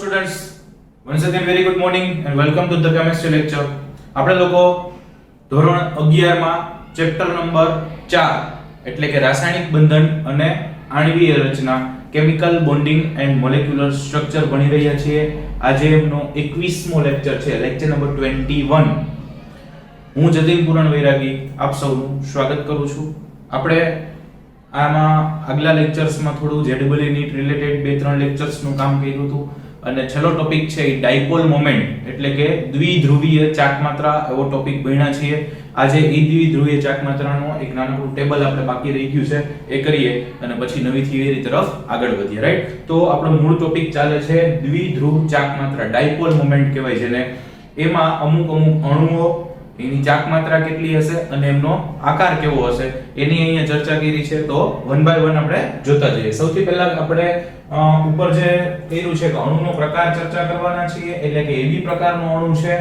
students, once again very good morning and welcome to the chemistry lecture. આપણે લોકો ધોરણ 11 માં ચેપ્ટર નંબર 4 એટલે કે રાસાયણિક બંધન અને આણ્વીય રચના chemical bonding and molecular structure ભણી રહ્યા છીએ. આજે એમનો 21મો લેક્ચર છે, લેક્ચર નંબર 21. હું જતીન પૂરણ વૈરાગી આપ સૌનું સ્વાગત કરું છું. આપણે આમાં આગલા લેક્ચર્સમાં થોડું ZEE નીટ રિલેટેડ બે ત્રણ લેક્ચર્સનું કામ કર્યું હતું અને છેલ્લો ટોપિક છે એ ડાયપોલ મોમેન્ટ એટલે કે દ્વિધ્રુવીય ચાકમાત્રા એવો ટોપિક ભણ્યા છીએ. આજે એ દ્વિધ્રુવીય ચાકમાત્રાનો એક નાનકડું ટેબલ આપણે બાકી રહી ગયું છે એ કરીએ અને પછી નવી થિયરી તરફ આગળ વધીએ. રાઈટ, તો આપણો મૂળ ટોપિક ચાલે છે દ્વિધ્રુવ ચાકમાત્રા, ડાયપોલ મોમેન્ટ કહેવાય છે ને. એમાં અમુક અણુઓ એની ચાકમાત્રા કેટલી હશે અને એમનો આકાર કેવો હશે એની અહીંયા ચર્ચા કરી છે. તો વન બાય વન આપણે જોતા જઈએ. સૌથી પહેલા આપણે ઉપર જે કર્યું છે કે અણુનો પ્રકાર ચર્ચા કરવાના છીએ, એટલે કે AB પ્રકારનો અણુ છે,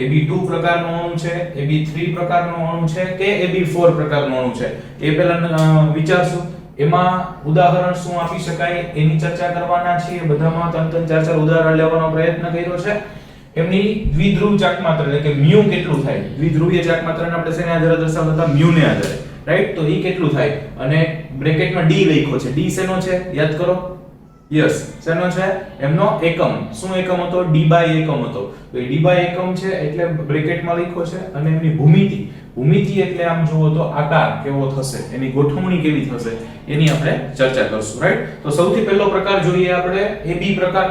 AB2 પ્રકારનો અણુ છે, AB3 પ્રકારનો અણુ છે કે AB4 પ્રકારનો અણુ છે એ પહેલા વિચારશું. એમાં ઉદાહરણ શું આપી શકાય એની ચર્ચા કરવાના છીએ. બધામાં ત્રણ ચાર ઉદાહરણ લેવાનો પ્રયત્ન કર્યો છે. એમની દ્વિધ્રુવ ચાકમાત્રા એટલે કે મ્યુ કેટલું થાય, દ્વિધ્રુવીય ચાકમાત્રાને આપણે શેના આધારે દર્શાવતા હતા? મ્યુ ને આધારે. રાઈટ, તો ઈ કેટલું થાય અને બ્રેકેટમાં D લખ્યો છે. D શેનો છે યાદ કરો? યસ, શેનો છે? એમનો એકમ. શું એકમ હતો? D બાય એકમ હતો. તો એ D બાય એકમ છે એટલે બ્રેકેટમાં લખ્યો છે. અને એમની ભૂમિતિ એટલે આમ જુઓ તો આકાર કેવો થશે, એની ગોઠવણી કેવી થશે એની આપણે ચર્ચા કરશું. રાઈટ, તો સૌથી પહેલો પ્રકાર જોઈએ આપણે AB પ્રકાર.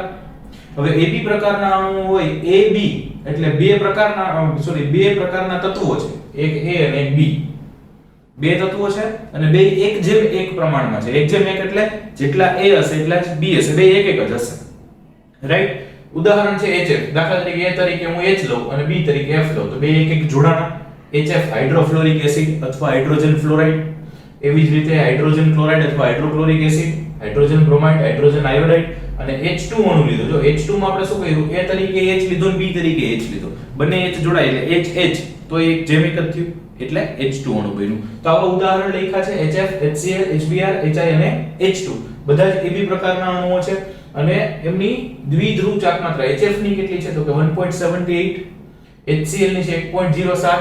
હવે AB પ્રકારના અણુ હોય, AB એટલે બે પ્રકારના તત્વો છે, એક A અને એક B. બે તત્વો છે અને બે 1:1 પ્રમાણમાં છે. 1:1 એટલે જેટલા A હશે એટલા જ B હશે, બે એક જ હશે. રાઈટ, ઉદાહરણ છે HF. દાખલા તરીકે A તરીકે હું H લઉં અને B તરીકે F લઉં તો બે એક જોડાણા. HF હાઇડ્રોફ્લોરિક એસિડ અથવા હાઇડ્રોજન ફ્લોરાઇડ. એવી જ રીતે હાઇડ્રોજન ક્લોરાઇડ અથવા hydrochloric acid, hydrogen bromide, hydrogen iodide. અને H2 અણુ લીધો. જો H2 માં આપણે શું કર્યું? A તરીકે H લીધો અને B તરીકે H લીધો. બંને H જોડાય એટલે H તો એક જેમ એક જ થયું એટલે H2 અણુ બન્યું. તો આવા ઉદાહરણ લખ્યા છે HF, HCl, HBr, HI અને H2. બધા જ AB પ્રકારના અણુઓ છે અને એમની દ્વિધ્રુવ ચાકમાત્રા HF ની કેટલી છે તો કે 1.78, HCl ની છે 1.07,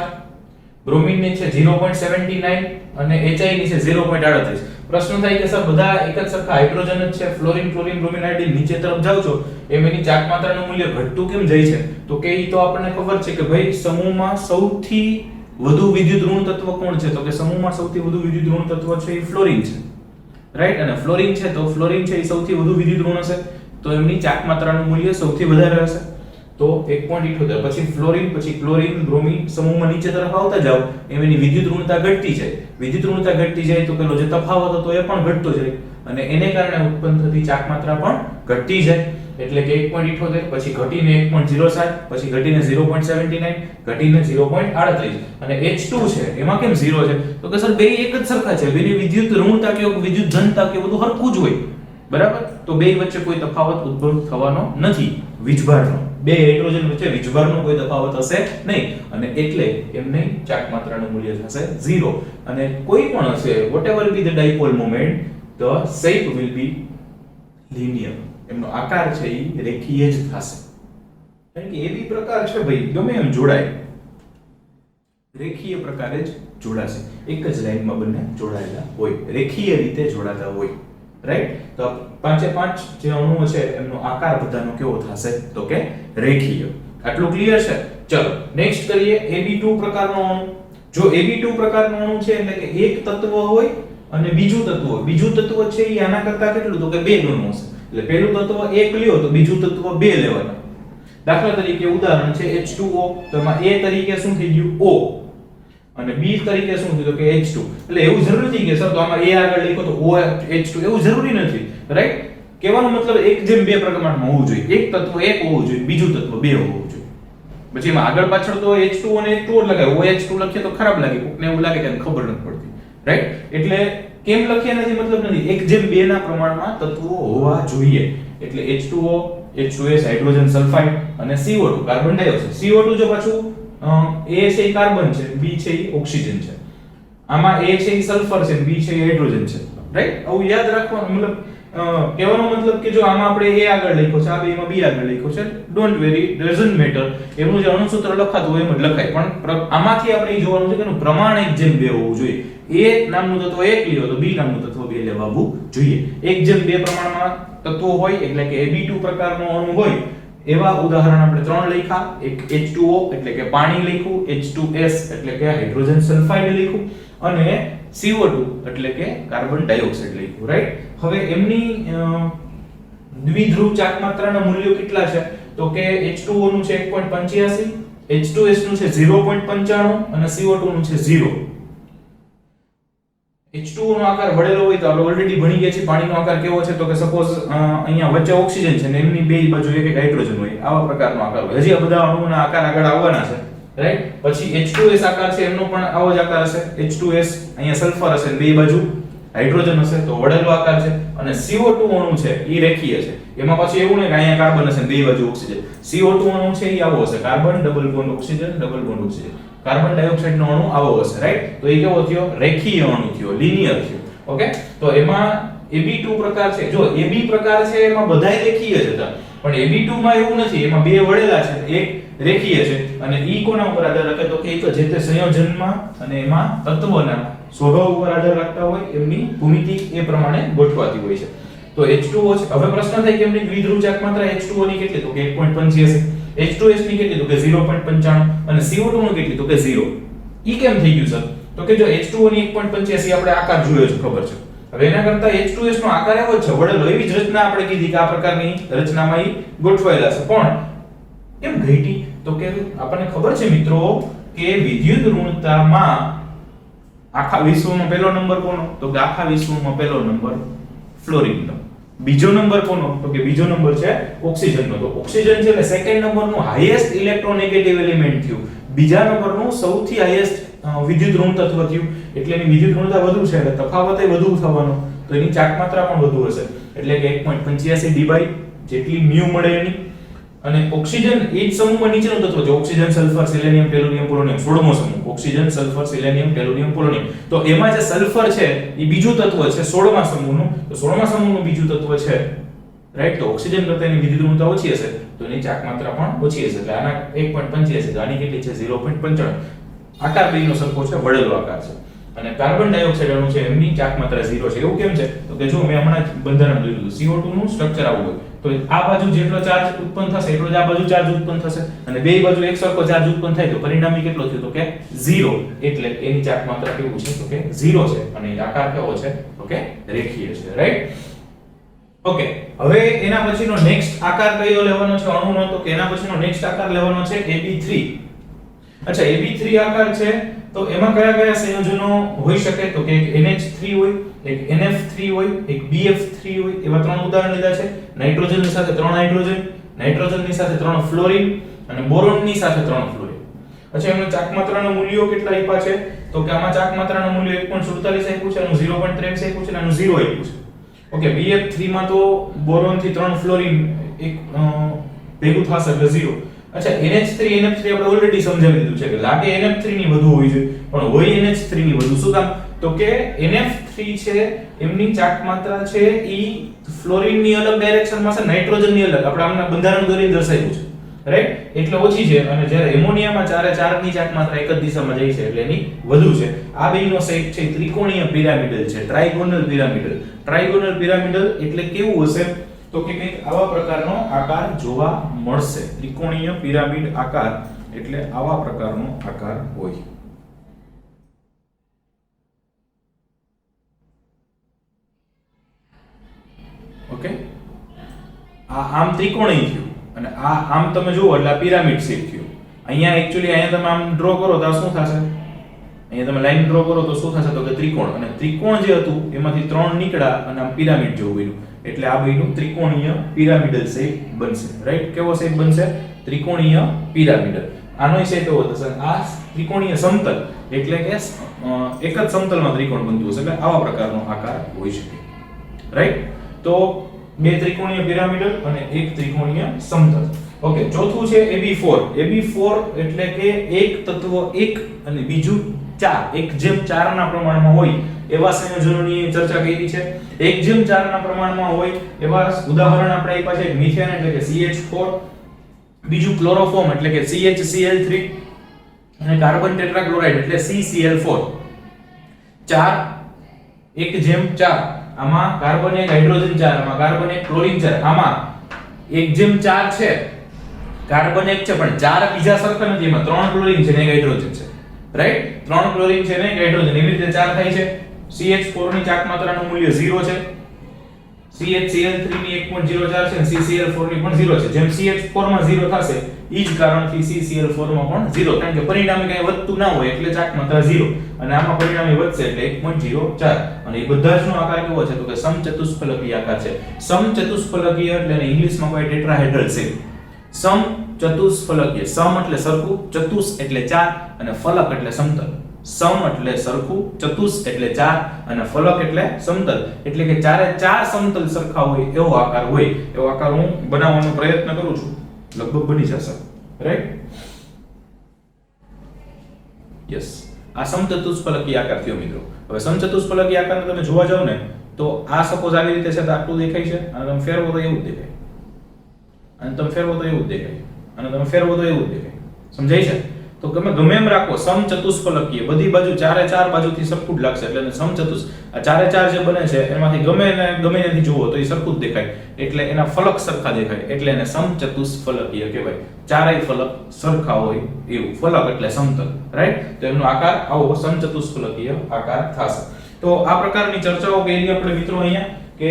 બ્રોમિન ની છે 0.79 અને HI ની છે 0.38. પ્રશ્ન થાય કે સર બધા એક જ સરખા હાઇડ્રોજન જ છે, ફ્લોરિન, ક્લોરીન, બ્રોમિન, આયોડિન નીચે તરફ જાવ છો એમ એની ચાકમાત્રાનું મૂલ્ય ઘટતું કેમ જાય છે? તો કે ઈ તો આપણને ખબર છે કે ભાઈ સમૂહમાં સૌથી વધુ વિદ્યુત ઋણ તત્વ કોણ છે? તો કે સમૂહમાં સૌથી વધુ વિદ્યુત ઋણ તત્વ છે એ ફ્લોરિન છે. રાઈટ, અને ફ્લોરિન છે તો ફ્લોરિન છે એ સૌથી વધુ વિદ્યુત ઋણ હશે તો એમની ચાકમાત્રાનું મૂલ્ય સૌથી વધારે હશે. તો 1.78. પછી ફ્લોરિન, પછી ક્લોરીન, બ્રોમિન સમૂહમાં નીચે તરફ આવતા જાવ એમ એની વિદ્યુત ઋણતા ઘટતી જાય. વિદ્યુત ઋણતા ઘટતી જાય તો પેલો જે તફાવત હતો એ પણ ઘટતો જાય અને એને કારણે ઉત્પન્ન થતી ચાકમાત્રા પણ ઘટતી જાય. એટલે કે 1.78 પછી ઘટીને 1.07, પછી ઘટીને 0.79, ઘટીને 0.38 અને H2 છે એમાં કેમ 0 છે? તો કે સર બે એક જ સરખા છે, બેની વિદ્યુત ઋણતા કે વિદ્યુત ધનતા કે બધું સરખું જ હોય. બરાબર, તો બે વચ્ચે કોઈ તફાવત ઉદ્ભવ થવાનો નથી વીજભારનો. બે હાઇડ્રોજન વચ્ચે વીજભારનો કોઈ તફાવત હશે નહીં અને એટલે એમની ચાકમાત્રાનું મૂલ્ય થશે 0. અને કોઈ પણ હશે whatever be the dipole moment, the shape will be linear. એમનો આકાર છે એ રેખીય જ થશે. કારણ કે AB પ્રકાર છે ભાઈ ગમે એમ જોડાય, રેખીય પ્રકારે જ જોડાશે. એક જ લાઈનમાં બંને જોડાયેલા હોય, રેખીય રીતે જોડાતા હોય. રાઈટ, તો પાંચે પાંચ જે અણુઓ છે એમનો આકાર બધાનો કેવો થશે તો કે રેખીય. આટલું ક્લિયર છે? ચલો નેક્સ્ટ કરીએ AB2 પ્રકારનો અણુ. જો AB2 પ્રકારનો અણુ છે એટલે કે એક તત્વ હોય અને બીજું તત્વ હોય. બીજું તત્વ છે એ આના કરતા કેટલું તો કે 2 ગણું હશે. એટલે પહેલું તત્વ 1 લ્યો તો બીજું તત્વ 2 લેવાના. દાખલા તરીકે ઉદાહરણ છે H2O. તો એમાં A તરીકે શું થઈ ગયું? O અને B તરીકે શું થયું તો કે H2. એટલે એવું જરૂરી નથી કે સર તો આમાં A આગળ લખો તો O H2, એવું જરૂરી નથી. રાઈટ, કહેવાનો મતલબ 1:2 પ્રમાણમાં હોવું જોઈએ. એક તત્વ 1 હોવું જોઈએ, બીજું તત્વ 2 હોવું જોઈએ. પછી એમાં આગળ પાછળ તો H2 અને H2 લગાય, OH2 લખીએ તો ખરાબ લાગે, કોકને એવું લાગે કે ખબર નથી પડતી. રાઈટ, એટલે કેમ લખ્યા નથી મતલબ નથી, 1:2 ના પ્રમાણમાં તત્વો હોવા જોઈએ. એટલે H2O, H2S હાઇડ્રોજન સલ્ફાઇડ અને CO2 કાર્બન ડાયોક્સાઇડ. CO2 જો પાછું A છે એ કાર્બન છે, B છે એ ઓક્સિજન છે. આમાં A છે એ સલ્ફર છે, B છે એ હાઇડ્રોજન છે. રાઈટ, આવું યાદ રાખવાનું. મતલબ કહેવાનો મતલબ કે જો આમાં આપણે a આગળ લખ્યો છે, આ બેમાં b આગળ લખ્યો છે, ડોન્ટ વેરી, ડઝન્ટ મેટર, એનું જે અણુસૂત્ર લખાતું હોય એમ જ લખાય, પણ આમાંથી આપણે એ જોવાનું છે કે એનું પ્રમાણ 1:2 હોવું જોઈએ. a નામનું તત્વ 1 લ્યો તો b નામનું તત્વ 2 લેવાવું જોઈએ. 1:2 પ્રમાણમાં તત્વો હોય એટલે કે Ab2 પ્રકારનો અણુ હોય એવા ઉદાહરણ આપણે 3 લખ્યા. એક H2O એટલે કે પાણી લખ્યું, H2S એટલે કે હાઇડ્રોજન સલ્ફાઇડ લખ્યું, અને CO2 એટલે કે કાર્બન ડાયોક્સાઇડ લખ્યું, રાઈટ. હવે એમની દ્વિધ્રુવ ચાકમાત્રાના મૂલ્યો કેટલા છે તો કે H2O નું છે 1.85, H2S નું છે 0.95 અને CO2 નું છે 0. H2O નો આકાર વળેલો હોય તો આપણે ઓલરેડી ભણી ગયા છીએ પાણીનો આકાર કેવો છે તો કે સપોઝ અહીંયા વચ્ચે ઓક્સિજન છે ને એમની બે બાજુ એક એક હાઇડ્રોજન હોય, આવા પ્રકારનો આકાર હોય. હજી આ બધા અણુઓના આકાર આગળ આવવાના છે, રાઈટ. પછી H2S આકાર છે એમનો પણ આવો જ આકાર હશે. H2S અહીંયા સલ્ફર હશે, બે બાજુ હાઇડ્રોજન હશે તો વળેલો આકાર છે. અને CO2 અણુ છે એ રેખીય છે, એમાં પછી એવું નહીં કે અહીંયા કાર્બન હશે બે બાજુ ઓક્સિજન. CO2 અણુ છે એ આવો હશે, carbon double bond oxygen double bond oxygen. Carbon dioxide નો અણુ આવો હશે, રાઈટ. તો એ કેવો થયો? રેખીય અણુ થયો, લિનિયર થયો. ઓકે, તો એમાં Ab2 પ્રકાર છે, જો AB પ્રકાર છે એમાં બધાય રેખીય છે, પણ Ab2 માં એવું નથી, એમાં બે વળેલા છે, એક રેખીય છે. અને ઈ કોના ઉપર આધાર રાખે તો કે એક જે તે સંયોજનમાં અને એમાં તત્વના સ્વભાવ ઉપર આધાર રાખતા હોય, એમની ભૂમિતિ એ પ્રમાણે ગોઠવાતી હોય છે. તો H2O છે. હવે પ્રશ્ન થાય કે એમની દ્વિધ્રુવ ચાકમાત્રા H2O ની કેટલી તો કે 1.85, H2S ની કેટલી તો કે 0.95 અને CO2 ની કેટલી તો કે 0. ઈ કેમ થઈ ગયું સર તો કે જો H2O ની 1.85 આપણે આકાર જોયો છે, ખબર છે. હવે એના કરતા H2S નો આકાર એવો જ છે, વળેલો. એવી જ રચના આપણે કીધી કે આ પ્રકારની રચનામાં ઈ ગોઠવાયેલા છે. પણ કેમ ઘટી તો કે આપણને ખબર છે મિત્રો કે વિદ્યુત ઋણતામાં આખા વિશ્વમાં પહેલો નંબર કોનો તો કે આખા વિશ્વમાં પહેલો નંબર ફ્લોરિનનો. બીજો નંબર કોનો તો કે બીજો નંબર છે ઓક્સિજનનો. તો ઓક્સિજન છે એટલે સેકન્ડ નંબરનું હાઈએસ્ટ ઇલેક્ટ્રોનેગેટિવ એલિમેન્ટ થયું, બીજા નંબરનું સૌથી હાઈએસ્ટ વિદ્યુત ઋણ તત્વ થયું. એટલે એની વિદ્યુત ઋણતા વધુ છે એટલે તફાવત એ વધુ થવાનો, તો એની ચાકમાત્રા પણ વધુ હશે. એટલે કે 1.85 ડી જેટલી મ્યુ મળે એની. અને ઓક્સિજન એ જ સમૂહમાં નીચેનું તત્વ છે, ઓક્સિજન સલ્ફર સેલેનિયમ ટેલુનિયમ પોલોનિયમ, 16મો સમૂહ ઓક્સિજન સલ્ફર સેલેનિયમ ટેલુનિયમ પોલોનિયમ. તો એમાં જે સલ્ફર છે એ બીજું તત્વ છે 16મા સમૂહનું. તો 16મા સમૂહનું બીજું તત્વ છે, રાઈટ. તો ઓક્સિજન કરતા એની વિદ્યુત ઋણતા ઓછી હશે તો એની ચાકમાત્રા પણ ઓછી હશે. એટલે આના 1.85 તો આની કેટલી છે 0.95. આકાર બેનો સરખો છે, વળેલો આકાર છે. અને કાર્બન ડાયોક્સાઇડ અણુ છે એમની ચાકમાત્રા 0 છે. એવું કેમ છે તો કે જો મેં હમણાં જ બંધારણ જોયું, CO2 નું સ્ટ્રક્ચર આવું હોય તો આ બાજુ જેટલો ચાર્જ ઉત્પન્ન થશે એટલો જ આ બાજુ ચાર્જ ઉત્પન્ન થશે, અને બે બાજુ એક સરખો ચાર્જ ઉત્પન્ન થાય તો પરિણામી કેટલો થયો તો કે 0. એટલે એની ચાકમાત્રા કેવું છે તો કે 0 છે. અને આકાર કેવો છે તો કે રેખીય છે, રાઈટ. ઓકે, હવે એના પછીનો નેક્સ્ટ આકાર કયો લેવાનો છે અણુનો તો કે એના પછીનો નેક્સ્ટ આકાર લેવાનો છે Ab3. અચ્છા, Ab3 આકાર છે તો એમાં કયા કયા સંયોજનો હોઈ શકે તો કે એક NH3 હોય, એક NF3 હોય, એક BF3 હોય. એવા ત્રણ ઉદાહરણ લીધા છે. નાઇટ્રોજનની સાથે 3 હાઇડ્રોજન, નાઇટ્રોજનની સાથે 3 ફ્લોરિન અને બોરોનની સાથે 3 ફ્લોરિન. અચ્છા, એમના ચાકમાત્રાના મૂલ્યો કેટલા આપ્યા છે તો કે આમાં ચાકમાત્રાના મૂલ્યો 1.47 આપ્યું છે, આનું 0.23 આપ્યું છે અને આનું 0 આપ્યું છે. ઓકે, BF3 માં તો બોરોન થી 3 ફ્લોરિન એક ભેગું થશે એટલે 0. અચ્છા, NH3 NF3 આપણે ઓલરેડી સમજાવી દીધું છે કે લાગે NF3 ની વધુ હોવી જોઈએ પણ હોય NH3 ની વધુ. શું કામ તો કે NF3 છે એમની ચાકમાત્રા છે ઈ ફ્લોરિન ની અલગ ડાયરેક્શનમાં છે, નાઇટ્રોજન ની અલગ. આપણે આમના બંધારણ દોરીને દર્શાવ્યું છે, રાઈટ. એટલે ઓછી છે. અને જ્યારે એમોનિયામાં ચારે ચારની ચાકમાત્રા એક જ દિશામાં જાય છે એટલે એની વધુ છે. આ બેનો શેપ છે ત્રિકોણીય પિરામિડલ છે, ટ્રાયગોનલ પિરામિડલ. ટ્રાયગોનલ પિરામિડલ એટલે કેવું હશે તો કે કંઈક આવા પ્રકારનો આકાર જોવા મળશે. ત્રિકોણીય પિરામિડ આકાર એટલે આવા પ્રકારનો આકાર હોય. ઓકે, આ આમ ત્રિકોણીય થયું અને આ આમ તમે જુઓ એટલે આ પિરામિડ શેપ થયું. અહીંયા એક્ચ્યુઅલી અહીંયા તમે આમ ડ્રો કરો તો શું થશે, અહીંયા તમે લાઈન ડ્રો કરો તો શું થશે તો કે ત્રિકોણ. અને ત્રિકોણ જે હતું એમાંથી 3 નીકળ્યા અને આમ પિરામિડ જેવું બન્યું એટલે આ બન્યું ત્રિકોણીય પિરામિડલ શેપ બનશે, રાઈટ. કેવો શેપ બનશે? ત્રિકોણીય પિરામિડલ. આનો શેપ એવો થશે. આ ત્રિકોણીય સમતલ એટલે કે એક જ સમતલમાં ત્રિકોણ બનતું હશે એટલે આવા પ્રકારનો આકાર હોઈ શકે, રાઈટ. તો બે ત્રિકોણીય પિરામિડલ અને એક ત્રિકોણીય સમતલ. ઓકે, ચોથું છે AB4. AB4 એટલે કે એક તત્વ 1 અને બીજું 1:4 1:4 ના પ્રમાણમાં હોય એવા સંયોજનોની ચર્ચા કરી છે. 1:4 ના પ્રમાણમાં હોય એવા ઉદાહરણ આપણે આપ્યા છે. મિથેન એટલે કે CH4, બીજું ક્લોરોફોર્મ એટલે કે CHCl3 અને કાર્બન ટેટ્રાક્લોરાઇડ એટલે CCl4. 1:4 આમાં કાર્બન એક હાઇડ્રોજન 4, આમાં કાર્બન એક ક્લોરીન 4, આમાં 1:4 છે, કાર્બન એક છે પણ 4 બીજા સરખા નથી, એમાં 3 ક્લોરીન છે ને એક હાઇડ્રોજન છે, રાઈટ? 3 ક્લોરીન છે ને એક હાઇડ્રોજન, એવી રીતે 4 થાય છે. CH4 ની ચાક માત્રાનું મૂલ્ય 0 છે, CHCl3 ની 1.04 છે અને CCl4 ની પણ 0 છે. જેમ CH4 માં 0 થશે ઈ જ કારણથી CCl4 માં પણ 0, કારણ કે પરિણામી કઈ વધતું ના હોય એટલે ચાક માત્રા 0 અને આમાં પરિણામી વધશે એટલે 1.04. અને એ બધા જનો આકાર કેવો છે તો કે સમચતુષ્ફલકીય આકાર છે. સમચતુષ્ફલકીય એટલે ઇંગ્લિશમાં કોઈ ટેટ્રાહેડ્રલ છે. સમચતુષ્ફલકીય, સમ એટલે સરખું, ચતુસ એટલે 4 અને ફલક એટલે સમતલ. સમ એટલે સરખું, ચતુસ એટલે 4 અને ફલક એટલે સમતલ, એટલે કે ચારે ચાર સમતલ સરખા હોય એવો આકાર હોય. એવો આકાર હું બનાવવાનો પ્રયત્ન કરું છું, લગભગ બની જશે, રાઈટ? યસ, આ સમચતુષ્ફલકીય આકાર થયો મિત્રો. હવે સમચતુષ્ફલકીય આકારને તમે જોવા જાવ ને તો આ સપોઝ આવી રીતે છે તો આટલું દેખાય છે અને તમે ફેરવો તો એવું જ દેખાય, અને તમે ફેરવો તો એવું જ દેખાય, અને તમે ફેરવો તો એવું જ દેખાય. સમજાય છે? તો તમે ગમે એમ રાખો, સમચતુષ્ફલકીય બધી બાજુ ચારે ચાર બાજુથી સરખું જ લાગશે એટલે સમચતુષ. આ ચારે ચાર જે બને છે એમાંથી ગમે એનાથી જુઓ તો એ સરખું જ દેખાય, એટલે એના ફલક સરખા દેખાય, એટલે એને સમચતુષ્ફલકીય કહેવાય. ચારેય ફલક સરખા હોય એવું. ફલક એટલે સમતલ, રાઈટ? તો એમનો આકાર આવો સમચતુષ્ફલકીય આકાર થશે. તો આ પ્રકારની ચર્ચાઓ કરી આપણે મિત્રો અહીંયા કે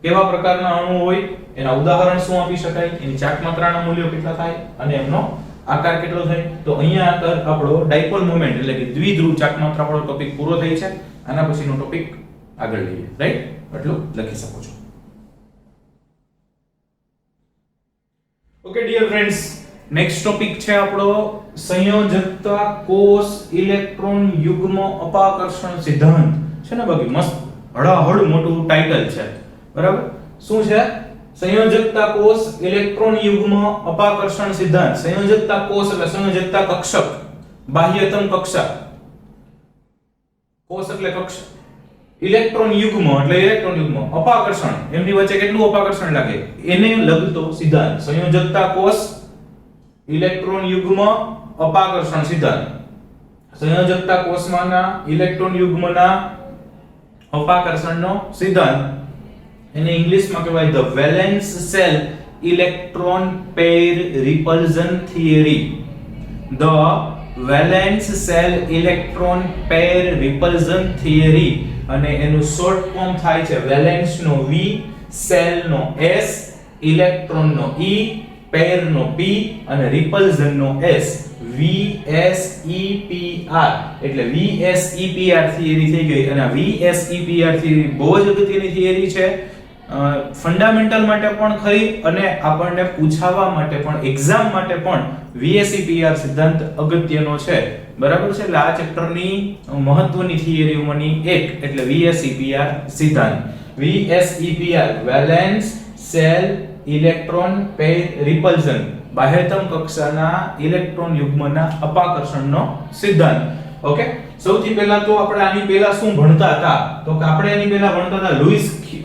કેવા પ્રકારના અણુ હોય, એના ઉદાહરણ શું આપી શકાય, એની ચાક માત્રાના મૂલ્યો કેટલા થાય અને એમનો આકાર કેટલો થાય. તો અહીંયા આપણો ડાયપોલ મોમેન્ટ એટલે કે દ્વિધ્રુવ ચાક માત્રા વાળો ટોપિક પૂરો થાય છે. આના પછીનો ટોપિક આગળ લઈએ, રાઈટ? એટલું લખી શકો છો. Okay dear friends, next topic છે આપણો સંયોજકતા કોષ ઇલેક્ટ્રોન યુગ્મ અપાકર્ષણ સિદ્ધાંત. છે ને બાકી મસ્ત હળાહળ મોટું ટાઇટલ છે, બરાબર? શું છે? સંયોજકતા કોષ ઇલેક્ટ્રોન યુગ્મ અપાકર્ષણ સિદ્ધાંત. સંયોજકતા કોષ એટલે સંયોજકતા કક્ષક, બાહ્યતમ કક્ષા. કોષ એટલે કક્ષક, ઇલેક્ટ્રોન યુગ્મ એટલે ઇલેક્ટ્રોન યુગ્મ, અપાકર્ષણ એમની વચ્ચે કેટલું અપાકર્ષણ લાગે એને લગતો સિદ્ધાંત. સંયોજકતા કોષ ઇલેક્ટ્રોન યુગ્મ અપાકર્ષણ સિદ્ધાંત. સંયોજકતા કોષમાંના ઇલેક્ટ્રોન યુગ્મના અપાકર્ષણનો સિદ્ધાંત, એને ઇંગ્લિશમાં કહેવાય the valence shell electron pair repulsion theory. The valence shell electron pair repulsion theory, અને એનું શોર્ટ ફોર્મ થાય છે વેલેન્સ નો V, સેલ નો S, ઇલેક્ટ્રોન નો E, પેર નો P અને રિપલ્ઝન નો S. VSEPR એટલે VSEPR થિયરી થઈ ગઈ. અને આ VSEPR થિયરી બહુ જ અગત્યની થિયરી છે, ફંડામેન્ટલ માટે પણ ખરી અને આપણને પૂછાવા માટે પણ, એક્ઝામ માટે પણ VSEPR સિદ્ધાંત અગત્યનો છે, બરાબર છે? એટલે આ ચેપ્ટરની મહત્વની થિયરીઓમાંની એક એટલે VSEPR સિદ્ધાંત. VSEPR valence shell electron pair repulsion, બાહ્યતમ કક્ષાના ઇલેક્ટ્રોન યુગ્મના અપાકર્ષણનો સિદ્ધાંત. ઓકે, સૌથી પહેલા તો આપણે આની પહેલા શું ભણતા હતા તો કે આપણે એની પહેલા ભણતા હતા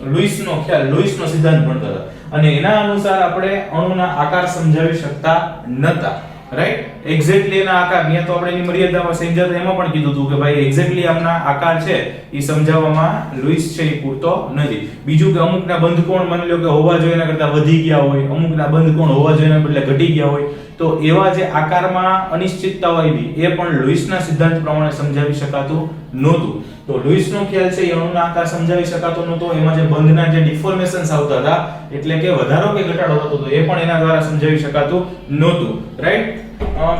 લુઈસનો ખ્યાલ, લુઈસનો સિદ્ધાંત ભણતા હતા, અને એના અનુસાર આપણે અણુના આકાર સમજાવી શકતા નતા, રાઈટ? એક્ઝેક્ટલી એના આકાર ત્યાં તો આપણે એની મર્યાદામાં સમજાવતા, એમાં પણ કીધું હતું કે ભાઈ એક્ઝેક્ટલી આમના આકાર છે એ સમજાવવામાં લુઈસ છે એ પૂરતો નથી. બીજું કે અમુકના બંધકોણ માની લો કે હોવા જોઈએ એના કરતા વધી ગયા હોય, અમુકના બંધકોણ હોવા જોઈએ એના બદલે ઘટી ગયા હોય, તો એવા જે આકારમાં અનિશ્ચિતતાઓ આવી એ પણ લુઈસના સિદ્ધાંત પ્રમાણે સમજાવી શકાતું નહોતું. તો લુઈસનો ખ્યાલ છે એ અણુના આકાર સમજાવી શકાતો નહોતો, એમાં જે બંધના જે ડિફોર્મેશન્સ આવતા હતા એટલે કે વધારો કે ઘટાડો થતો હતો એ પણ એના દ્વારા સમજાવી શકાતું નહોતું, રાઈટ?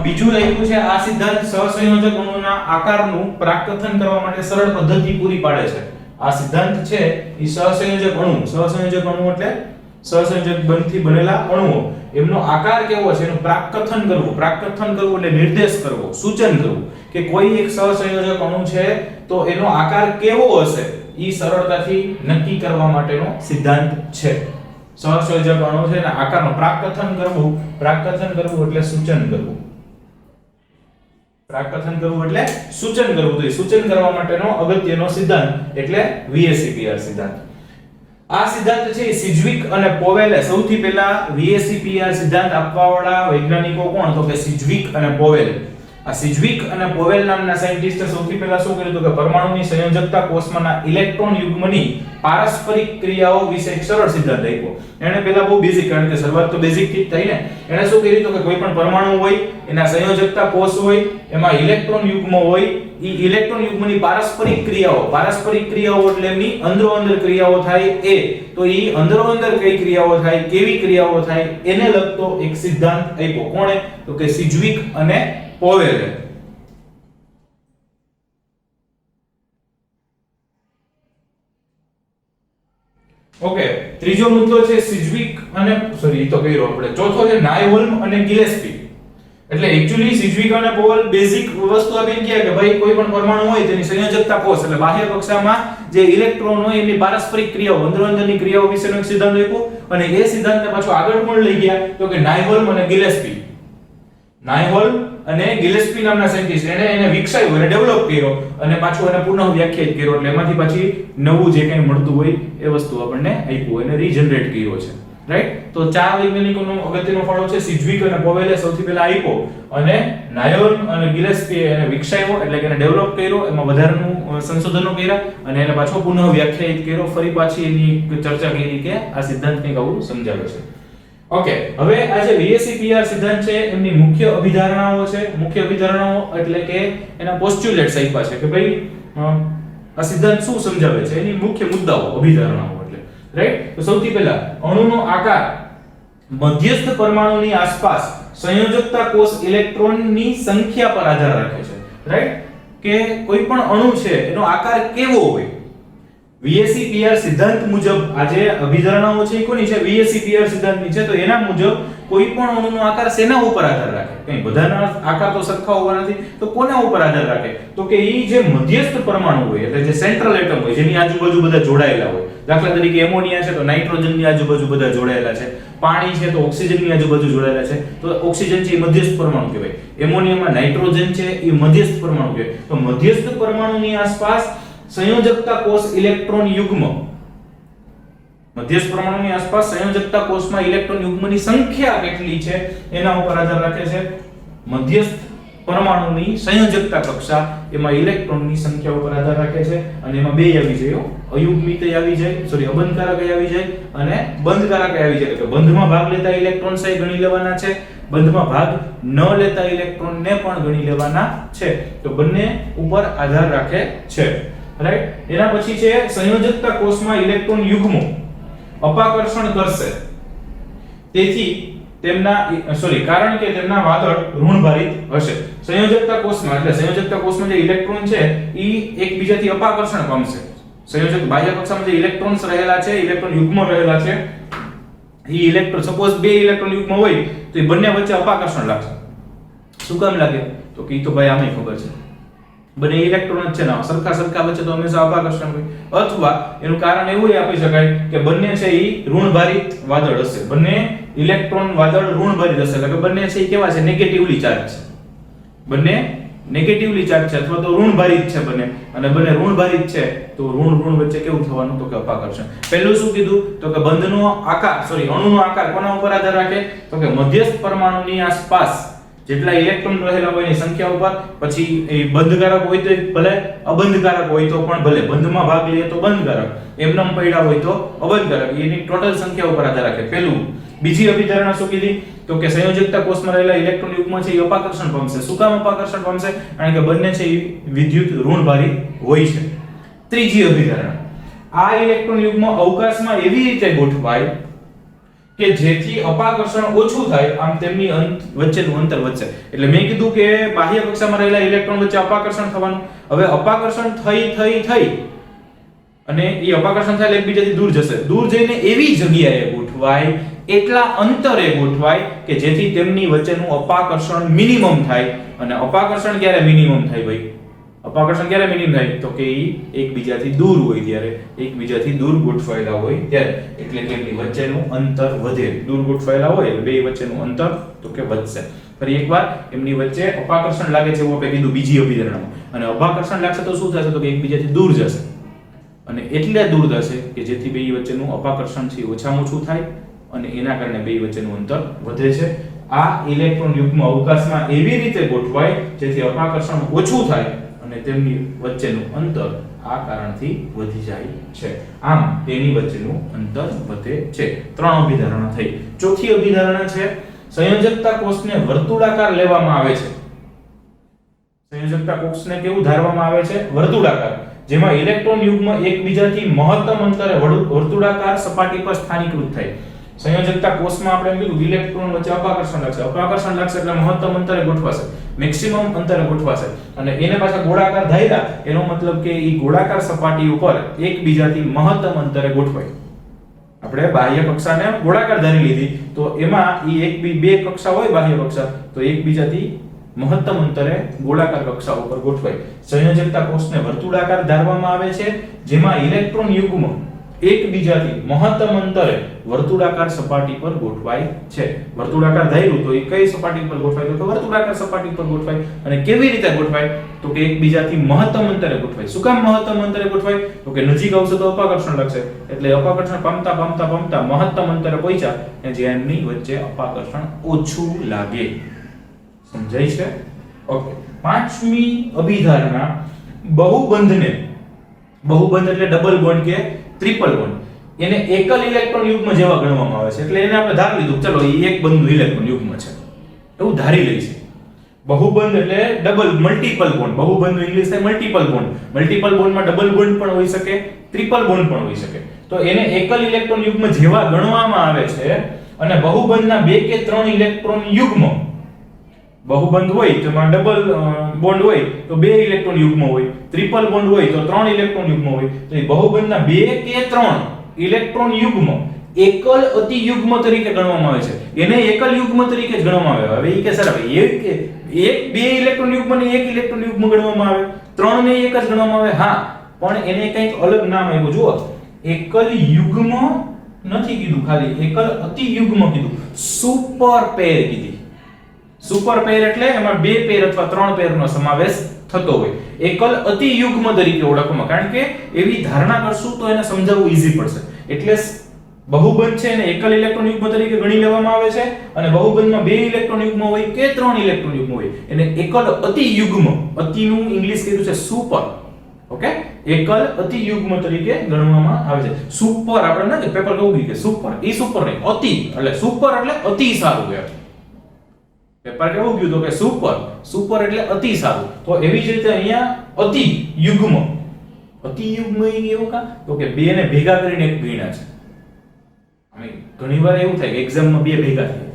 બીજું લખ્યું છે આ સિદ્ધાંત સહસંયોજક અણુના આકારનું પ્રાકથન કરવા માટે સરળ પદ્ધતિ પૂરી પાડે છે. આ સિદ્ધાંત છે એ સહસંયોજક અણુ એટલે સહસંયોજક બંધથી બનેલા અણુઓ, એમનો આકાર કેવો છે એનું પ્રાકથન કરવું એટલે નિર્દેશ કરવો, સૂચન કરવું કે કોઈ એક સહસંયોજક અણુ છે તો એનો આકાર કેવો હશે એ સરળતાથી નક્કી કરવા માટેનો સિદ્ધાંત છે. સહસંયોજક અણુ છે ને આકારનો પ્રાકથન કરવું એટલે સૂચન કરવું. પ્રાકથન કરવું એટલે સૂચન કરવું. તો એ સૂચન કરવા માટેનો અગત્યનો સિદ્ધાંત એટલે VSEPR સિદ્ધાંત. આ સિદ્ધાંત છે સિજ્વિક અને પોવેલે સૌથી પહેલા VSEPR સિદ્ધાંત આપવાવાળા વૈજ્ઞાનિકો કોણ? તો કે સિજ્વિક અને પોવેલ. આ સિજ્વિક અને પોવેલ નામના સાયન્ટિસ્ટે સૌથી પહેલા શું કર્યું? તો કે પરમાણુની સંયોજકતા કોષમાંના ઇલેક્ટ્રોન યુગ્મની પારસ્પરિક ક્રિયાઓ વિશે એક સરળ સિદ્ધાંત આપ્યો. એણે પહેલા બહુ બેઝિક, કારણ કે શરૂઆત તો બેઝિક થી જ થઈ ને. એણે શું કર્યું? તો કે કોઈ પણ પરમાણુ હોય, એના સંયોજકતા કોષ હોય, એમાં ઇલેક્ટ્રોન યુગ્મ હોય, ઈ ઇલેક્ટ્રોન યુગ્મની પારસ્પરિક ક્રિયાઓ એટલે એમની અંદરો-અંદર ક્રિયાઓ થાય એ. તો ઈ અંદરો-અંદર કઈ ક્રિયાઓ થાય, કેવી ક્રિયાઓ થાય, એને લગતો એક સિદ્ધાંત આપ્યો. કોણે? તો કે સિજ્વિક અને પોવેલે. ઓકે, ત્રીજો મુદ્દો છે સિજ્વિક અને તો કહીરો આપણે. ચોથો છે નાયહોલ્મ અને ગિલેસ્પી. એટલે એક્ચ્યુઅલી સિજ્વિક અને પોવેલ બેઝિક વસ્તુ આપીને કહે કે ભાઈ કોઈ પણ પરમાણુ હોય તેની સંયોજકતા કોષ એટલે બાહ્ય કક્ષામાં જે ઇલેક્ટ્રોન હોય એની પારસ્પરિક ક્રિયાઓ, અંદરો-અંદરની ક્રિયાઓ વિશેનો એક સિદ્ધાંત આપ્યો. અને એ સિદ્ધાંતને પાછો આગળ કોણ લઈ ગયા? તો કે નાયહોલ્મ અને ગિલેસ્પી. નાયહોલ્મ અને ગિલેસ્પી નામના સાયન્ટિસ્ટ એને વિકસાવ્યો, એને ડેવલપ કર્યો અને પાછું એને પુનઃ વ્યાખ્યાયિત કર્યો. એટલે એમાંથી પાછી નવું જે કંઈ મળતું હોય એ વસ્તુ આપણને આપ્યું, એને રીજનરેટ કર્યો છે. રાઈટ? તો ચાર વૈજ્ઞાનિકોનો અગત્યનો ફાળો છે. સિજ્વિક અને પોવેલે સૌથી પહેલા આપ્યો અને નાયહોલ્મ અને ગિલેસ્પી એને વિકસાવ્યો એટલે કે એને ડેવલપ કર્યો, એમાં વધારાનું સંશોધનો કર્યા અને એને પાછો પુનઃ વ્યાખ્યાયિત કર્યો. ફરી પાછી એની ચર્ચા કરી કે આ સિદ્ધાંત કંઈક આવું સમજાવે છે. ઓકે, હવે આ જે VSEPR સિદ્ધાંત છે એમની મુખ્ય અભિધારણાઓ છે. મુખ્ય અભિધારણાઓ એટલે કે એના પોસ્ચ્યુલેટ્સ આપ્યા છે કે ભાઈ આ સિદ્ધાંત શું સમજાવે છે, એની મુખ્ય મુદ્દાઓ, અભિધારણાઓ એટલે. રાઈટ? તો સૌથી પહેલા અણુનો આકાર મધ્યસ્થ પરમાણુની આસપાસ સંયોજકતા કોષ ઇલેક્ટ્રોનની સંખ્યા પર આધાર રાખે છે. રાઈટ? કે કોઈ પણ અણુ છે એનો આકાર કેવો હોય. VSEPR સિદ્ધાંત મુજબ આ જે અભિધારણાઓ છે એ કોની છે? VSEPR સિદ્ધાંતની છે. તો એના મુજબ કોઈ પણ અણુનો આકાર શેના ઉપર આધાર રાખે? કઈ બધાના આકાર તો સરખા હોવા નથી. તો કોના ઉપર આધાર રાખે? તો કે ઈ જે મધ્યસ્થ પરમાણુ હોય એટલે જે સેન્ટ્રલ એટમ હોય, જેની આજુબાજુ બધા જોડાયેલા હોય. દાખલા તરીકે એમોનિયા છે તો નાઇટ્રોજનની આજુબાજુ બધા જોડાયેલા છે. પાણી છે તો ઓક્સિજનની આજુબાજુ જોડાયેલા છે. તો ઓક્સિજન છે એ મધ્યસ્થ પરમાણુ કહેવાય. એમોનિયામાં નાઇટ્રોજન છે એ મધ્યસ્થ પરમાણુ કહેવાય. તો મધ્યસ્થ પરમાણુની આસપાસ સંયોજકતા કોષ ઇલેક્ટ્રોન યુગ્મ, મધ્યસ્થ પરમાણુની આસપાસ સંયોજકતા કોષમાં ઇલેક્ટ્રોન યુગ્મની સંખ્યા કેટલી છે એના ઉપર આધાર રાખે છે. મધ્યસ્થ પરમાણુની સંયોજકતા કક્ષા એમાં ઇલેક્ટ્રોનની સંખ્યા ઉપર આધાર રાખે છે. અને એમાં બે આવી જાય, અયુગ્મિત આવી જાય, અબંધકારક આવી જાય અને બંધકારક આવી જાય. એટલે બંધમાં ભાગ લેતા ઇલેક્ટ્રોન છે ગણી લેવાના છે, બંધમાં ભાગ ન લેતા ઇલેક્ટ્રોન ને પણ ગણી લેવાના છે. તો બંને ઉપર આધાર રાખે છે. રાઈટ? એના પછી છે સંયોજકતા કોષમાં ઇલેક્ટ્રોન યુગ્મો અપાકર્ષણ કરશે. તેથી કારણ કે તેમના વાદળ ઋણભારિત હશે. સંયોજકતા કોષમાં એટલે સંયોજકતા કોષમાં જે ઇલેક્ટ્રોન છે ઈ એકબીજાથી અપાકર્ષણ પામશે. સંયોજક બાહ્ય કક્ષામાં જે ઇલેક્ટ્રોન્સ રહેલા છે, ઇલેક્ટ્રોન યુગ્મ રહેલા છે, ઈ ઇલેક્ટ્રોન સપોઝ બે ઇલેક્ટ્રોન યુગ્મ હોય તો એ બંને વચ્ચે અપાકર્ષણ લાગશે. શું કામ લાગે? તો કે ઈ તો ભાઈ આમે ખબર છે, બંને ઇલેક્ટ્રોન જ છે ને, સરખા વચ્ચે તો હંમેશા અપાકર્ષણ હોય. અથવા એનું કારણ એવું આપી શકાય કે બંને છે ઈ ઋણભારિત વાદળ હશે. બંને ઇલેક્ટ્રોન વાદળ ઋણભારિત હશે એટલે કે બંને છે ઈ કેવા છે? નેગેટિવલી ચાર્જ છે. બંને નેગેટિવલી ચાર્જ છે અથવા તો ઋણભારિત છે બંને. અને બંને ઋણભારિત છે તો ઋણ વચ્ચે કેવું થવાનું? તો કે અપાકર્ષણ. પહેલું શું કીધું? તો કે બંધનો આકાર અણુનો આકાર કોના ઉપર આધાર રાખે? તો કે મધ્યસ્થ પરમાણુની આસપાસ જેટલા ઇલેક્ટ્રોન રહેલા હોય એની સંખ્યા ઉપર. પછી એ બંધકારક હોય તો ભલે, અબંધકારક હોય તો પણ ભલે. બંધમાં ભાગ લે તો બંધકારક, એમનેમ પડ્યા હોય તો અબંધકારક. એની ટોટલ સંખ્યા ઉપર આધાર રાખે. પહેલું. બીજી અભિધારણા શું કીધી? તો કે સંયોજકતા કોષમાં રહેલા ઇલેક્ટ્રોન યુગ્મ છે એ અપાકર્ષણ પામશે. શું કામ અપાકર્ષણ પામશે? કારણ કે બંને છે એ વિદ્યુત ઋણભારિત હોય છે. ત્રીજી અભિધારણા, આ ઇલેક્ટ્રોન યુગ્મ અવકાશમાં એવી રીતે ગોઠવાય કે જેથી અપાકર્ષણ ઓછું થાય, આમ તેમની વચ્ચેનું અંતર વધશે. એટલે મેં કીધું કે બાહ્ય કક્ષામાં રહેલા ઇલેક્ટ્રોન વચ્ચે અપાકર્ષણ થવાનું. હવે અપાકર્ષણ થઈ અને એ અપાકર્ષણ થાય એકબીજાથી દૂર જશે. દૂર જઈને એવી જગ્યાએ ગોઠવાય, એટલા અંતરે ગોઠવાય કે જેથી તેમની વચ્ચેનું અપાકર્ષણ મિનિમમ થાય. અને અપાકર્ષણ ક્યારે મિનિમમ થાય ભાઈ? અપાકર્ષણ ક્યારે મિનિમમ થાય તો કે ઈ એકબીજાથી દૂર હોય ત્યારે, એકબીજાથી દૂર ગોઠવાયેલા હોય ત્યારે, એટલે કે એમની વચ્ચેનું અંતર વધે. દૂર ગોઠવાયેલા હોય એટલે બે વચ્ચેનું અંતર તો કે વધશે. ફરી એકવાર એમની વચ્ચે અપાકર્ષણ લાગે છે એવું આપણે કીધું બીજી અભિધારણામાં, અને અપાકર્ષણ લાગશે તો શું થશે તો કે એકબીજાથી દૂર જશે, અને એટલે દૂર જશે કે જેથી બે વચ્ચેનું અપાકર્ષણ છે ઓછામાં ઓછું થાય અને એના કારણે બે વચ્ચેનું અંતર વધે છે. આ ઇલેક્ટ્રોન યુગ્મ અવકાશમાં એવી રીતે ગોઠવાય જેથી અપાકર્ષણ ઓછું થાય અને તેમની વચ્ચેનું અંતર આ કારણથી વધી જાય છે. આમ તેની વચ્ચેનું અંતર વધે છે. 3 અભિધારણા થઈ. ચોથી અભિધારણા છે સંયોજકતા કોષને વર્તુળાકાર લેવામાં આવે છે. સંયોજકતા કોષને કેવું ધારવામાં આવે છે? વર્તુળાકાર, જેમાં ઇલેક્ટ્રોન યુગ્મ એકબીજાથી મહત્તમ અંતરે વર્તુળાકાર સપાટી પર સ્થાનીકૃત થાય. સંયોજકતા કોષમાં આપણે એમ કીધું ઇલેક્ટ્રોન વચ્ચે અપાકર્ષણ લાગશે, અપાકર્ષણ લાગશે એટલે મહત્તમ અંતરે ગોઠવાશે, મેક્સિમમ અંતરે ગોઠવાશે, અને એને પાછા ગોળાકાર ધાર્યા એનો મતલબ કે ઈ ગોળાકાર સપાટી ઉપર એકબીજાથી મહત્તમ અંતરે ગોઠવાય. આપણે બાહ્ય કક્ષાને ગોળાકાર ધારી લીધી તો એમાં ઈ એક બે કક્ષા હોય બાહ્ય કક્ષા, તો એકબીજાથી મહત્તમ અંતરે ગોળાકાર કક્ષાઓ પર ગોઠવાય. સંયોજકતા કોષને વર્તુળાકાર ધારવામાં આવે છે જેમાં ઇલેક્ટ્રોન યુગ્મ એકબીજાથી મહત્તમ અંતરે વર્તુળાકાર સપાટી પર ગોઠવાય છે. વર્તુળાકાર ધાર્યું તો એ કઈ સપાટી પર ગોઠવાય તો કે વર્તુળાકાર સપાટી પર ગોઠવાય. અને કેવી રીતે ગોઠવાય તો કે એકબીજાથી મહત્તમ અંતરે ગોઠવાય. શું કામ મહત્તમ અંતરે ગોઠવાય તો કે નજીક આવશે તો અપાકર્ષણ લાગશે, એટલે અપાકર્ષણ પામતા પામતા પામતા મહત્તમ અંતરે પહોંચ્યા કે જેમની વચ્ચે અપાકર્ષણ ઓછું લાગે. સમજાય છે? ઓકે. 5મી અભિધારણા બહુબંધને, બહુબંધ એટલે ડબલ બોન્ડ કે ટ્રિપલ બોન્ડ, એને એકલ ઇલેક્ટ્રોન યુગ્મ જેવા ગણવામાં આવે છે. એટલે એને આપણે ધારી લીધું ચલો એ એક બંધનું ઇલેક્ટ્રોન યુગ્મ છે એવું ધારી લઈશું. બહુબંધ એટલે ડબલ મલ્ટીપલ બોન્ડ, બહુબંધનું ઇંગ્લિશ થાય મલ્ટીપલ બોન્ડ. મલ્ટીપલ બોન્ડમાં ડબલ બોન્ડ પણ હોઈ શકે, ટ્રિપલ બોન્ડ પણ હોઈ શકે. તો એને એકલ ઇલેક્ટ્રોન યુગ્મ જેવા ગણવામાં આવે છે. અને બહુબંધના 2 કે 3 ઇલેક્ટ્રોન યુગ્મ, બહુબંધ હોય તો એમાં ડબલ બોન્ડ હોય તો 2 ઇલેક્ટ્રોન યુગ્મ હોય, ટ્રિપલ બોન્ડ હોય તો 3 ઇલેક્ટ્રોન યુગ્મ હોય. તો એ બહુબંધના 2 કે 3 ઇલેક્ટ્રોન યુગ્મ એકલ અતિયુગ્મ તરીકે ગણવામાં આવે છે. એને એકલ યુગ્મ તરીકે જ ગણવામાં આવે. હવે ઈ કે સર હવે એક કે એક 2 ઇલેક્ટ્રોન યુગ્મને એક ઇલેક્ટ્રોન યુગ્મ ગણવામાં આવે, 3 ને એક જ ગણવામાં આવે. હા, પણ એને કંઈક અલગ નામ આપ્યું. જુઓ, એકલ યુગ્મ નથી કીધું, ખાલી એકલ અતિયુગ્મ કીધું, સુપર પેર કીધી. સુપર પેર એટલે એમાં 2 પેર અથવા 3 પેરનો સમાવેશ થતો હોય. એકલ અતિયુગ્મ તરીકે ઓળખવામાં, કારણ કે એવી ધારણા કરશું તો એને સમજાવવું ઈઝી પડશે. એટલે બહુબંધ છે એને એકલ ઇલેક્ટ્રોન યુગ્મ તરીકે ગણી લેવામાં આવે છે, અને બહુબંધમાં 2 ઇલેક્ટ્રોન યુગ્મ હોય કે 3 ઇલેક્ટ્રોન યુગ્મ હોય એને એકલ અતિયુગ્મ, અતિનું ઇંગ્લિશ કીધું છે સુપર. ઓકે, એકલ અતિયુગ્મ તરીકે ગણવામાં આવે છે. સુપર આપણે ને પેપર કહું કે સુપર, ઈ સુપર નહીં, અતિ એટલે સુપર એટલે અતિ સારું કહેવાય. પેપર કેવું ગયું તો કે સુપર, સુપર એટલે અતિ સારું. તો એવી જ રીતે અહીંયા અતિ યુગ્મ, અતિ યુગ્મ એ કેવું કા તો કે 2 ને ભેગા કરીને એક ગણ્યા છે. અમે ઘણીવાર એવું થાય કે એક્ઝામમાં 2 ભેગા થાય,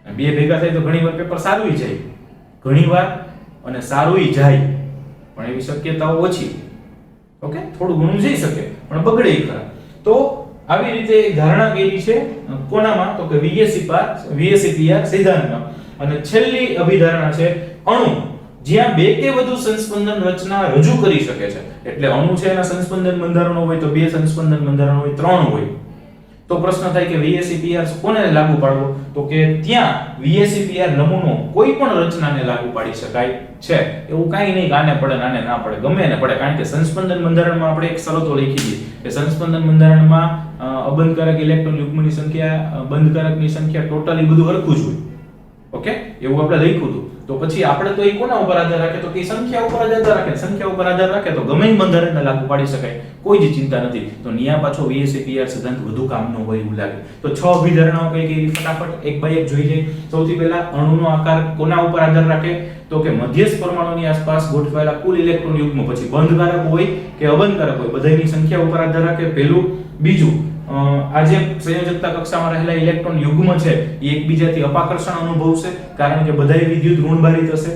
અને 2 ભેગા થાય તો ઘણીવાર પેપર સારુંય જાય, ઘણીવાર અને સારુંય જાય, પણ એવી શક્યતાઓ ઓછી. ઓકે, થોડું ઘણું જઈ શકે પણ બગડે ખરા. તો આવી રીતે એક ધારણા કરી છે કોનામાં તો કે VSEPR સિદ્ધાંતમાં. અને છેલ્લી અભિધારણા છે અણુ, જ્યાં 2 કે વધુ સંસ્પંદન રચના રજૂ કરી શકે છે. એટલે અણુ છે એના સંસ્પંદન બંધારણો હોય તો 2 સંસ્પંદન બંધારણો હોય, 3 હોય. તો પ્રશ્ન થાય કે VSEPR કોને લાગુ પાડવો તો કે ત્યાં VSEPR નમૂનો કોઈ પણ રચનાને લાગુ પાડી શકાય છે. એવું કાઈ નહીં કે આને પડે આને ના પડે, ગમે એને પડે. કારણ કે સંસ્પંદન બંધારણમાં આપણે એક શરતો લખી છે કે સંસ્પંદન બંધારણમાં અબંધકારક ઇલેક્ટ્રોન યુગ્મની સંખ્યા, બંધકારકની સંખ્યા, ટોટલી બધું સરખું જ હોય. ઓકે, એવું આપણે લખ્યું હતું. તો પછી આપણે તો એ કોના ઉપર આધાર રાખે તો કે સંખ્યા ઉપર આધાર રાખે. સંખ્યા ઉપર આધાર રાખે તો ગમે તે બંધારણને લાગુ પાડી શકાય, કોઈ જ ચિંતા નથી. તો ન્યા પાછો VSEPR સિદ્ધાંત વધુ કામનો હોય એવું લાગે. તો 6 અભિધારણાઓ કઈ કઈ ફટાફટ એક બાય એક જોઈ જઈએ. સૌથી પહેલા અણુનો આકાર કોના ઉપર આધાર રાખે તો કે મધ્યસ્થ પરમાણુની આસપાસ ગોઠવાયેલા કુલ ઇલેક્ટ્રોન યુગ્મ, પછી બંધકારક હોય કે અબંધકારક હોય બધાની સંખ્યા ઉપર આધાર રાખે, પહેલું. બીજું, આ જે સંયોજકતા કક્ષામાં રહેલા ઇલેક્ટ્રોન યુગ્મ છે એ એકબીજાથી અપાકર્ષણ અનુભવશે, કારણ કે બધાય વિદ્યુત ઋણભારી થશે,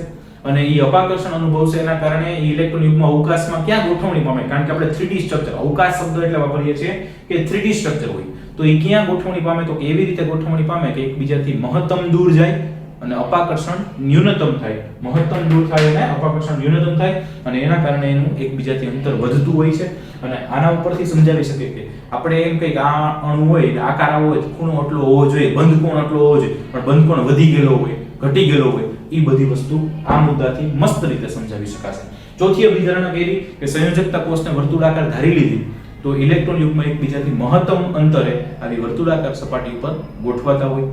અને એ અપાકર્ષણ અનુભવશે. એના કારણે એ ઇલેક્ટ્રોન યુગ્મ અવકાશમાં ક્યાં ગોઠવણી પામે, કારણ કે આપણે 3D સ્ટ્રક્ચર, અવકાશ શબ્દ એટલે વાપરીએ છીએ કે 3D સ્ટ્રક્ચર હોય, તો એ ક્યાં ગોઠવણી પામે તો કે એવી રીતે ગોઠવણી પામે કે એકબીજાથી મહત્તમ દૂર જાય અને અપાકર્ષણ ન્યૂનતમ થાય, મહત્તમ દૂર થાય અને અપાકર્ષણ ન્યૂનતમ થાય અને એના કારણે એનું એકબીજાથી અંતર વધતું હોય છે. અને આના ઉપરથી સમજાવી શકીએ કે આપણે એમ કહીએ કે આ અણુ હોય ને આકાર આવો હોય, ખૂણો આટલો હોવો જોઈએ, બંધ કોણ આટલો હોવો જોઈએ, પણ બંધ કોણ વધી ગયેલો હોય, ઘટી ગયેલો હોય, એ બધી વસ્તુ આ મુદ્દાથી મસ્ત રીતે સમજાવી શકાશે. ચોથી અભિધારણા કરી કે સંયોજકતા કોષને વર્તુળાકાર ધારી લીધી તો ઇલેક્ટ્રોન યુગ્મ એકબીજાથી મહત્તમ અંતરે આવી વર્તુળાકાર સપાટી ઉપર ગોઠવાતા હોય.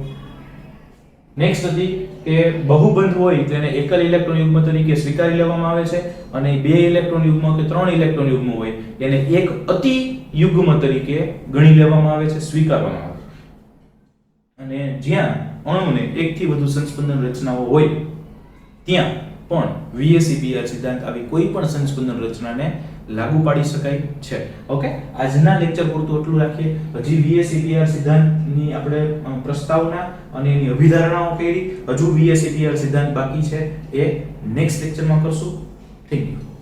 નેક્સ્ટ હતી કે બહુબંધ હોય તેને એકલ ઇલેક્ટ્રોન યુગ્મ તરીકે સ્વીકારી લેવામાં આવે છે અને બે ઇલેક્ટ્રોન યુગ્મ કે ત્રણ ઇલેક્ટ્રોન યુગ્મ હોય એને એક અતિ યુગ્મ તરીકે ગણી લેવામાં આવે છે, સ્વીકારવામાં આવે છે. અને જ્યાં અણુને એકથી વધુ સંસ્પંદન રચનાઓ હોય ત્યાં પણ VSEPR સિદ્ધાંત આવી કોઈ પણ સંસ્પંદન રચનાને લાગુ પાડી શકાય છે. ઓકે, આજના લેક્ચર પૂરતું એટલું રાખીએ. હજી VSEPR સિદ્ધાંતની આપણે પ્રસ્તાવના અને એની અભિધારણાઓ કરી, હજુ VSEPR સિદ્ધાંત બાકી છે, એ નેક્સ્ટ લેક્ચરમાં કરશું. Thank you.